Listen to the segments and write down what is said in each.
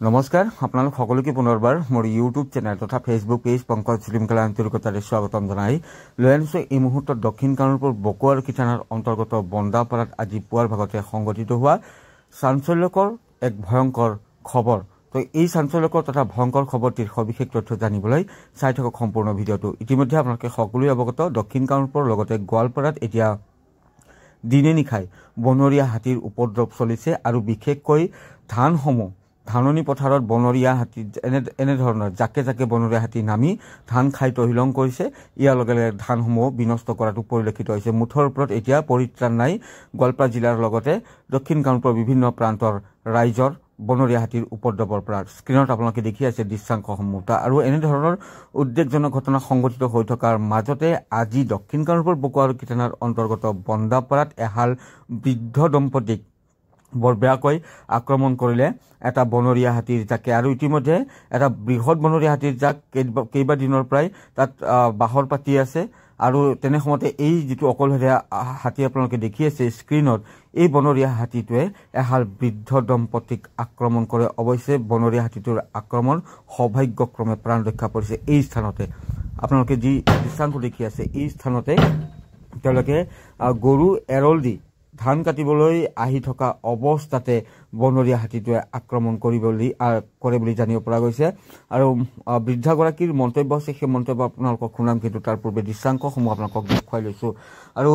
নমস্কাৰ আপোনালোক সকলোকে পুনৰবাৰ মোৰ ইউটিউব চেনেল তথা ফেসবুক পেজ পংকজ শ্ৰীমকালা আন্তৰিকতাৰে স্বাগতম জনাই লৈ আনিছো এই মুহূৰ্তত দক্ষিণ কামৰূপৰ বকুৱাৰকি থানাৰ অন্তৰ্গত বন্দাপাৰাত আজি পুৱাৰ ভাগতে সংঘটিত হোৱা চাঞ্চল্যকৰ এক ভয়ংকৰ খবৰ। তো এই চাঞ্চল্যকৰ তথা ভয়ংকৰ খবৰটিৰ সবিশেষ তথ্য জানিবলৈ চাই থাকক সম্পূৰ্ণ ভিডিঅ'টো। ইতিমধ্যে আপোনালোকে সকলোৱে অৱগত দক্ষিণ কামৰূপৰ লগতে গোৱালপাৰাত এতিয়া দিনে নিশাই বনৰীয়া হাতীৰ উপদ্ৰৱ চলিছে আৰু বিশেষকৈ ধাননি পথাৰত বনৰীয়া হাতী এনে ধৰণৰ জাকে জাকে বনৰীয়া হাতী নামি ধান খাই তহিলং কৰিছে। ইয়াৰ লগে লগে ধানসমূহ বিনষ্ট কৰাটো পৰিলক্ষিত হৈছে। মুঠৰ ওপৰত এতিয়া পৰিত্ৰাণ নাই গোৱালপাৰা জিলাৰ লগতে দক্ষিণ কামৰূপৰ বিভিন্ন প্ৰান্তৰ ৰাইজৰ বনৰীয়া হাতীৰ উপদ্ৰৱৰ পৰা। স্ক্ৰীনত আপোনালোকে দেখি আছে দৃশ্যাংশসমূহ। আৰু এনেধৰণৰ উদ্বেগজনক ঘটনা সংঘটিত হৈ থকাৰ মাজতে আজি দক্ষিণ কামৰূপৰ বকুৱাৰকি থানাৰ অন্তৰ্গত বন্দাপাৰাত এহাল বৃদ্ধ দম্পতীক বৰ বেয়াকৈ আক্ৰমণ কৰিলে এটা বনৰীয়া হাতীৰ জাকে। আৰু ইতিমধ্যে এটা বৃহৎ বনৰীয়া হাতীৰ জাক কেইবাদিনৰ পৰাই তাত বাহৰ পাতি আছে। আৰু তেনে সময়তে এই যিটো অকলশৰীয়া হাতী আপোনালোকে দেখি আছে স্ক্ৰীনত, এই বনৰীয়া হাতীটোৱে এহাল বৃদ্ধ দম্পতীক আক্ৰমণ কৰে। অৱশ্যে বনৰীয়া হাতীটোৰ আক্ৰমণ সৌভাগ্যক্ৰমে প্ৰাণ ৰক্ষা পৰিছে। এই স্থানতে আপোনালোকে যি দৃশ্যাংশ দেখি আছে, এই স্থানতে তেওঁলোকে গৰু এৰল দি ধান কাটিবলৈ আহি থকা অৱস্থাতে বনৰীয়া হাতীটোৱে আক্ৰমণ কৰে বুলি জানিব পৰা গৈছে। আৰু বৃদ্ধাগৰাকীৰ মন্তব্য আছে, সেই মন্তব্য আপোনালোকক শুনাম, কিন্তু তাৰ পূৰ্বে দৃশ্যাংশসমূহ আপোনালোকক দেখুৱাই লৈছো। আৰু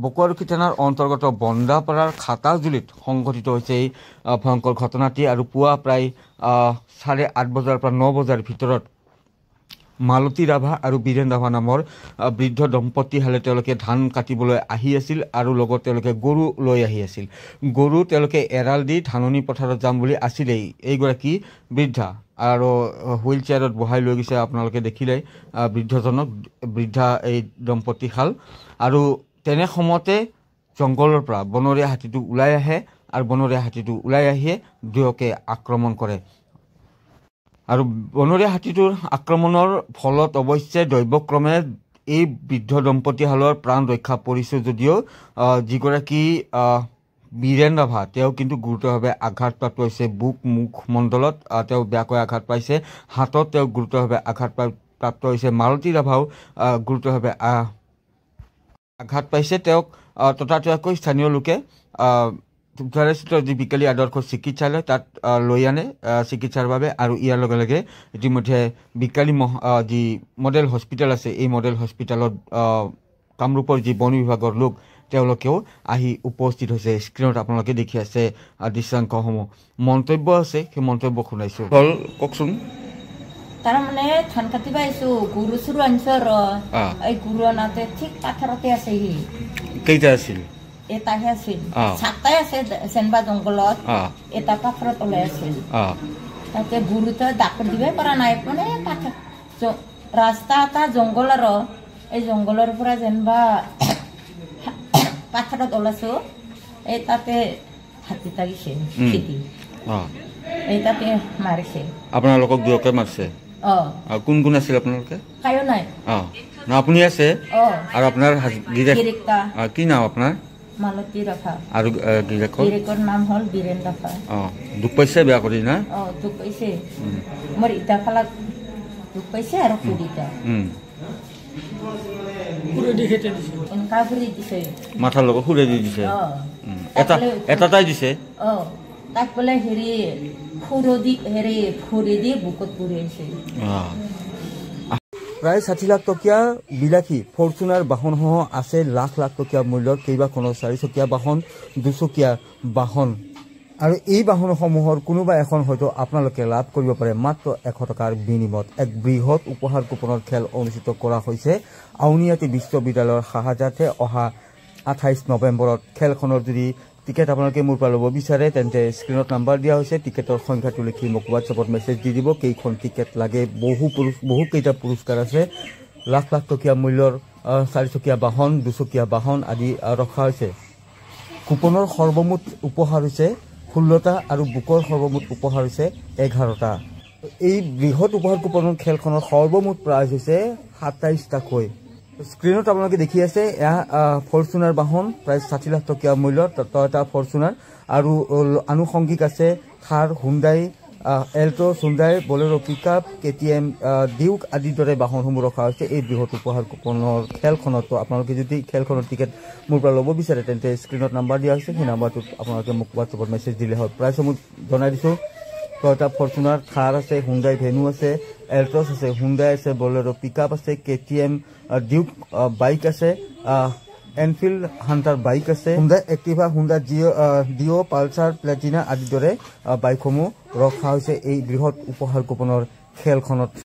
বকুৱাৰকি থানাৰ অন্তৰ্গত বন্দাপাৰাৰ খাতাজুলিত সংঘটিত হৈছে এই ভয়ংকৰ ঘটনাটি। আৰু পুৱা প্ৰায় 8:30 বজাৰ পৰা 9 বজাৰ ভিতৰত মালতী ৰাভা আৰু বীৰেন ৰাভা নামৰ বৃদ্ধ দম্পতীহালে তেওঁলোকে ধান কাটিবলৈ আহি আছিল আৰু লগত তেওঁলোকে গৰু লৈ আহি আছিল। গৰু তেওঁলোকে এৰাল দি ধাননি পথাৰত যাম বুলি আছিলেই এইগৰাকী বৃদ্ধা, আৰু হুইল চেয়াৰত বহাই লৈ গৈছে আপোনালোকে দেখিলেই বৃদ্ধা এই দম্পতীহাল। আৰু তেনে সময়তে জংঘলৰ পৰা বনৰীয়া হাতীটো ওলাই আহে আৰু বনৰীয়া হাতীটো ওলাই আহিয়ে দুয়োকে আক্ৰমণ কৰে। আৰু বনৰীয়া হাতীটোৰ আক্ৰমণৰ ফলত অৱশ্যে দৈৱক্ৰমে এই বৃদ্ধ দম্পতীহালৰ প্ৰাণ ৰক্ষা পৰিছে যদিও যিগৰাকী বীৰেন ৰাভা তেওঁ কিন্তু গুৰুতৰভাৱে আঘাতপ্ৰাপ্ত হৈছে। বুক মুখ মণ্ডলত তেওঁ বেয়াকৈ আঘাত পাইছে, হাতত তেওঁ গুৰুতৰভাৱে আঘাতপ্ৰাপ্ত হৈছে। মালতী ৰাভাও গুৰুতৰভাৱে আঘাত পাইছে। তেওঁক ততাতৈয়াকৈ স্থানীয় লোকে যি বিকালী আদৰ্শ চিকিৎসালয় তাত লৈ আনে চিকিৎসাৰ বাবে। আৰু ইয়াৰ লগে লগে ইতিমধ্যে বিকালী যি মডেল হস্পিটেল আছে, এই মডেল হস্পিটেলত কামৰূপৰ যি বন বিভাগৰ লোক তেওঁলোকেও আহি উপস্থিত হৈছে। স্ক্ৰীনত আপোনালোকে দেখি আছে দৃশ্যাংশসমূহ। মন্তব্য আছে, সেই মন্তব্য শুনাইছো। কওকচোন। তাৰমানে ধান কাটিব আহিছো, গৰু চৰু আনিছো আৰু এই গৰু আনাতে ঠিক পাথাৰতে আছে। সি কেইটা আছিল? এটাহে আছিল, 7টাই আছে চেনবা জংঘলত, এটা পাথৰত ওলাই আছিল। তাতে গৰুটো ডাক্তৰ দিবই পৰা নাই, মানে ৰাস্তা এটা জংঘল আৰু এই জংঘলৰ পৰা যেনিবা পাথৰত ওলাইছো, এই তাতে হাতী লাগিছে খেতি, এই তাতে মাৰিছে। আপোনালোকক দুয়োকে মাৰিছে? কোন কোন আছিল আপোনালোকে? কায়ো নাই। আপুনি আছে আৰু আপোনাৰ কি নাম আপোনাৰ? মালতী ৰাভা। আৰু গিৰেকৰ নাম হ'ল বীৰেন ৰাভা। দুখ পাইছে বেয়া কৰি না? দুখ পাইছে, মোৰ ইটা ফালাক দুখ পাইছে আৰু খুৰীটা মাথাৰ লগত সুৰে দি দিছে। এটাই দিছে তাক বোলে ফুৰি দি বুকত পুৰি আহিছে। প্ৰায় 60 লাখ টকীয়া বিলাসী ফৰচুনাৰ বাহনসহ আছে লাখ লাখ টকীয়া মূল্যৰ কেইবাখনো 4চকীয়া বাহন, 2চকীয়া বাহন। আৰু এই বাহনসমূহৰ কোনোবা এখন হয়তো আপোনালোকে লাভ কৰিব পাৰে মাত্ৰ 100 টকাৰ বিনিময়ত। এক বৃহৎ উপহাৰ কুপনৰ খেল অনুষ্ঠিত কৰা হৈছে আউনীআটী বিশ্ববিদ্যালয়ৰ সাহায্যাৰ্থে। অহা 28 নৱেম্বৰত খেলখনৰ যদি টিকেট আপোনালোকে মোৰ পৰা ল'ব বিচাৰে তেন্তে স্ক্ৰীনত নাম্বাৰ দিয়া হৈছে। টিকেটৰ সংখ্যাটো লিখি মোক হোৱাটছএপত মেছেজ দি দিব কেইখন টিকেট লাগে। বহুকেইটা পুৰস্কাৰ আছে, লাখ লাখ টকীয়া মূল্যৰ 4চকীয়া বাহন, 2চকীয়া বাহন আদি ৰখা হৈছে। কুপনৰ সৰ্বমুঠ উপহাৰ হৈছে 16টা আৰু বুকৰ সৰ্বমুঠ উপহাৰ হৈছে 11টা। এই বৃহৎ উপহাৰ কুপনৰ খেলখনৰ সৰ্বমুঠ প্ৰাইজ হৈছে 27টাকৈ। স্ক্ৰীনত আপোনালোকে দেখি আছে এয়া ফৰচুনাৰ বাহন, প্ৰায় 60 লাখ টকীয়া মূল্যৰ টয়োটা ফৰচুনাৰ। আৰু আনুষংগিক আছে থাৰ, হুণ্ডাই, এল্টো সুন্দাই বলেৰো পিকআপ কেটিএম ডিউক আদিৰ দৰে বাহনসমূহ ৰখা হৈছে এই বৃহৎ উপহাৰ কুপনৰ খেলখনত আপোনালোকে যদি খেলখনৰ টিকেট মোৰ পৰা ল'ব বিচাৰে তেন্তে স্ক্ৰীনত নাম্বাৰ দিয়া হৈছে সেই নাম্বাৰটোত আপোনালোকে মোক হোৱাটছএপত মেছেজ দিলে হয় প্ৰাইচসমূহ জনাই দিছোঁ টয়োটা ফৰ্চুনাৰ থাৰ আছে হুণ্ডাই ভেনু আছে এল্ট্ৰছ আছে হুণ্ডাই আছে বলেৰো পিকআপ আছে কেটিএম ডিউক বাইক আছে এনফিল্ড হান্টাৰ বাইক আছে Honda Activa Honda Dio' Pulsar Platina আদিৰ দৰে বাইকসমূহ ৰখা হৈছে এই বৃহৎ উপহাৰ কুপনৰ খেলখনত